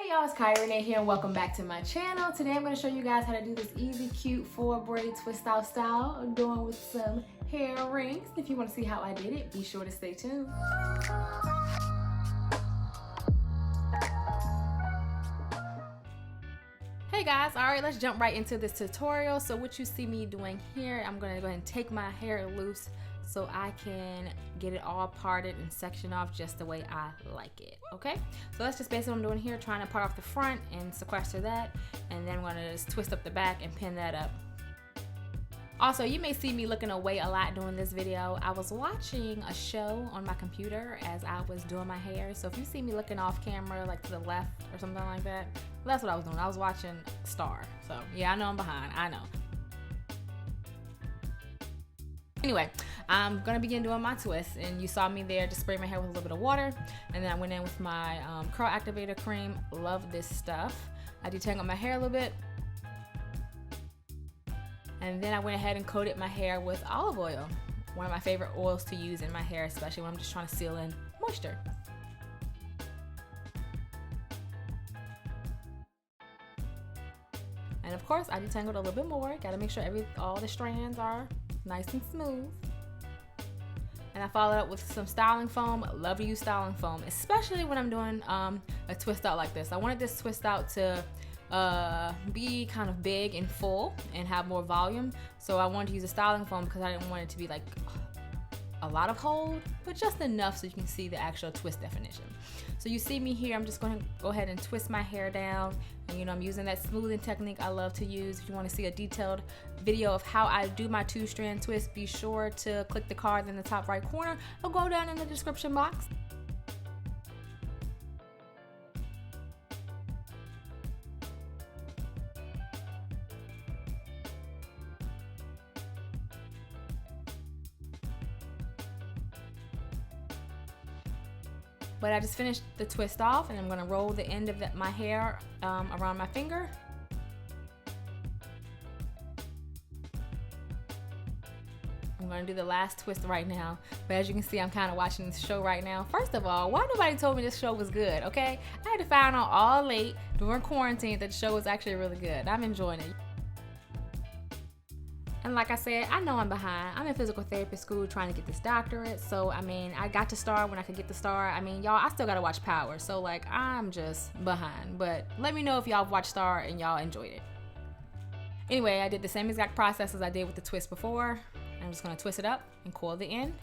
Hey y'all, it's Rene here and welcome back to my channel. Today I'm going to show you guys how to do this easy, cute 4-braid twist out style. I'm doing with some hair rings. If you want to see how I did it, be sure to stay tuned. Hey guys, alright, let's jump right into this tutorial. So what you see me doing here, I'm going to go ahead and take my hair loose so I can get it all parted and section off just the way I like it, okay? So that's just basically what I'm doing here, trying to part off the front and sequester that, and then I'm gonna just twist up the back and pin that up. Also, you may see me looking away a lot doing this video. I was watching a show on my computer as I was doing my hair, so if you see me looking off camera, like to the left or something like that, well, that's what I was doing. I was watching Star, so yeah, I know I'm behind, I know. Anyway, I'm gonna begin doing my twist, and you saw me there just spray my hair with a little bit of water, and then I went in with my curl activator cream. Love this stuff. I detangled my hair a little bit, and then I went ahead and coated my hair with olive oil, one of my favorite oils to use in my hair, especially when I'm just trying to seal in moisture. And of course, I detangled a little bit more. Gotta make sure all the strands are nice and smooth. And I followed up with some styling foam. Love to use styling foam, especially when I'm doing a twist out like this. I wanted this twist out to be kind of big and full and have more volume. So I wanted to use a styling foam because I didn't want it to be like a lot of hold, but just enough so you can see the actual twist definition. So you see me here, I'm just going to go ahead and twist my hair down, and you know, I'm using that smoothing technique I love to use. If you want to see a detailed video of how I do my 2-strand twist, be sure to click the card in the top right corner or go down in the description box. But I just finished the twist off, and I'm gonna roll the end of my hair around my finger. I'm gonna do the last twist right now. But as you can see, I'm kind of watching this show right now. First of all, why nobody told me this show was good, okay? I had to find out all late during quarantine that the show was actually really good. I'm enjoying it. And like I said, I know I'm behind. I'm in physical therapy school trying to get this doctorate. So, I mean, I got to start when I could get the Star. I mean, y'all, I still got to watch Power. So, like, I'm just behind. But let me know if y'all watched Star and y'all enjoyed it. Anyway, I did the same exact process as I did with the twist before. I'm just going to twist it up and coil the end.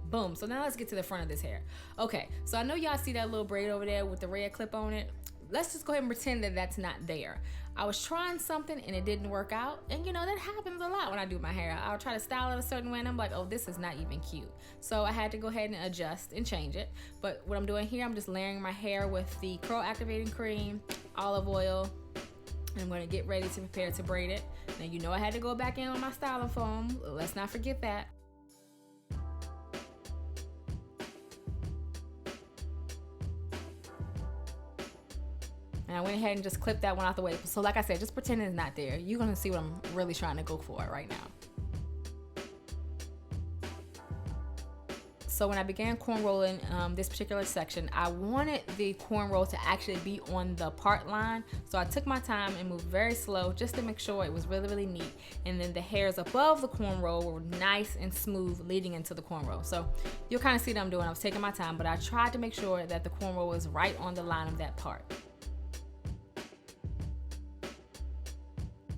Boom. So now let's get to the front of this hair. Okay, so I know y'all see that little braid over there with the red clip on it. Let's just go ahead and pretend that that's not there. I was trying something and it didn't work out, and you know, that happens a lot when I do my hair. I'll try to style it a certain way and I'm like, oh, this is not even cute. So I had to go ahead and adjust and change it. But what I'm doing here, I'm just layering my hair with the curl activating cream, olive oil, and I'm going to get ready to prepare to braid it. Now, you know, I had to go back in on my styling foam. Let's not forget that. And I went ahead and just clipped that one out the way. So like I said, just pretend it's not there. You're gonna see what I'm really trying to go for right now. So when I began corn rolling this particular section, I wanted the corn roll to actually be on the part line. So I took my time and moved very slow just to make sure it was really, really neat. And then the hairs above the corn roll were nice and smooth leading into the corn roll. So you'll kind of see what I'm doing. I was taking my time, but I tried to make sure that the corn roll was right on the line of that part.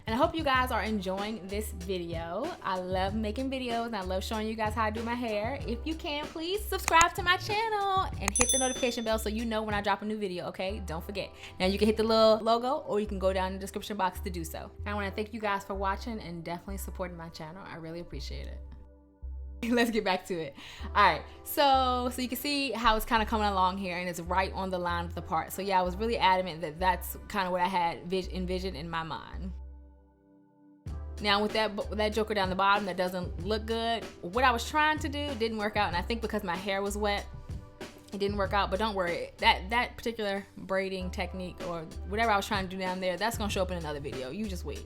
And I hope you guys are enjoying this video. I love making videos and I love showing you guys how I do my hair. If you can, please subscribe to my channel and hit the notification bell so you know when I drop a new video, okay? Don't forget. Now you can hit the little logo or you can go down in the description box to do so. I want to thank you guys for watching and definitely supporting my channel. I really appreciate it. Let's get back to it. All right, so you can see how it's kind of coming along here, and it's right on the line of the part. So yeah, I was really adamant that that's kind of what I had envisioned in my mind. Now with that joker down the bottom that doesn't look good, what I was trying to do didn't work out, and I think because my hair was wet, it didn't work out. But don't worry, that particular braiding technique or whatever I was trying to do down there, that's gonna show up in another video. You just wait.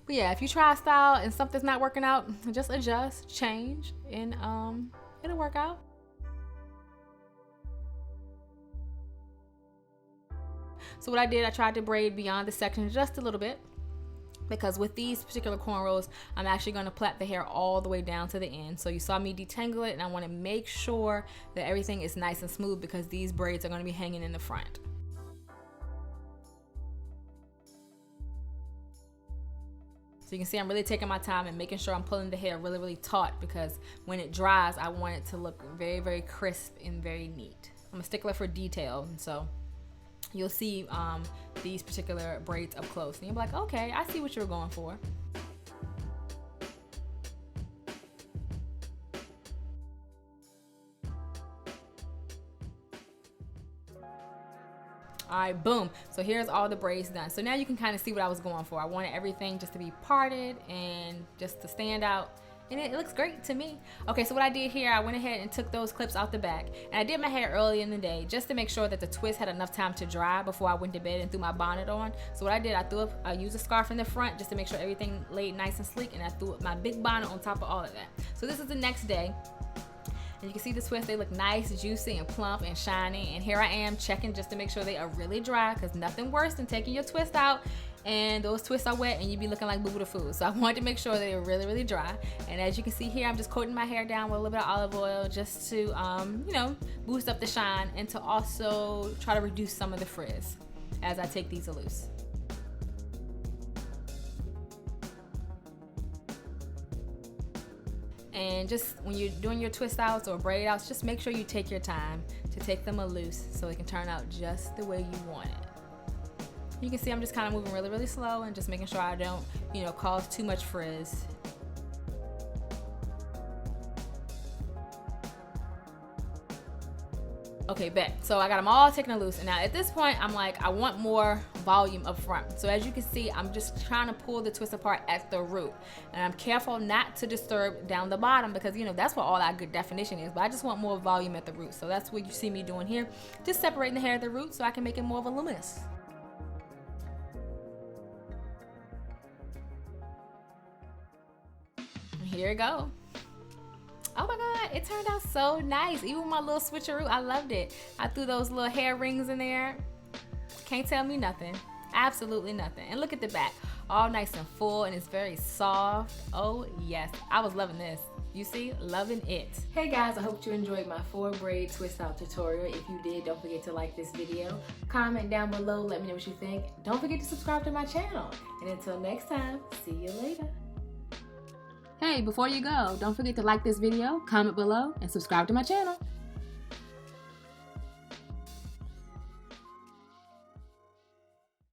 But yeah, if you try a style and something's not working out, just adjust, change, and it'll work out. So what I did, I tried to braid beyond the section just a little bit, because with these particular cornrows, I'm actually going to plait the hair all the way down to the end. So you saw me detangle it, and I want to make sure that everything is nice and smooth because these braids are going to be hanging in the front. So you can see I'm really taking my time and making sure I'm pulling the hair really, really taut, because when it dries, I want it to look very, very crisp and very neat. I'm a stickler for detail, and so you'll see these particular braids up close, and you'll be like, okay, I see what you're going for. All right, boom. So here's all the braids done. So now you can kind of see what I was going for. I wanted everything just to be parted and just to stand out. And it looks great to me. Okay, so what I did here, I went ahead and took those clips out the back. And I did my hair early in the day just to make sure that the twist had enough time to dry before I went to bed and threw my bonnet on. So what I did, I used a scarf in the front just to make sure everything laid nice and sleek. And I threw my big bonnet on top of all of that. So this is the next day. And you can see the twists, they look nice, juicy, and plump and shiny. And here I am checking just to make sure they are really dry, because nothing worse than taking your twist out and those twists are wet and you be looking like boo-boo the food. So I wanted to make sure they were really, really dry. And as you can see here, I'm just coating my hair down with a little bit of olive oil just to, you know, boost up the shine and to also try to reduce some of the frizz as I take these loose. And just when you're doing your twist outs or braid outs, just make sure you take your time to take them loose so it can turn out just the way you want it. You can see I'm just kind of moving really, really slow and just making sure I don't, you know, cause too much frizz. Okay, bet. So I got them all taken loose, and now at this point I'm like, I want more volume up front. So as you can see, I'm just trying to pull the twist apart at the root, and I'm careful not to disturb down the bottom, because you know that's where all that good definition is. But I just want more volume at the root, so that's what you see me doing here, just separating the hair at the root so I can make it more voluminous. And here we go. Oh my God, it turned out so nice. Even with my little switcheroo, I loved it. I threw those little hair rings in there. Can't tell me nothing. Absolutely nothing. And look at the back. All nice and full, and it's very soft. Oh yes, I was loving this. You see, loving it. Hey guys, I hope you enjoyed my 4 braid twist out tutorial. If you did, don't forget to like this video. Comment down below, let me know what you think. Don't forget to subscribe to my channel. And until next time, see you later. Hey, before you go, don't forget to like this video, comment below, and subscribe to my channel.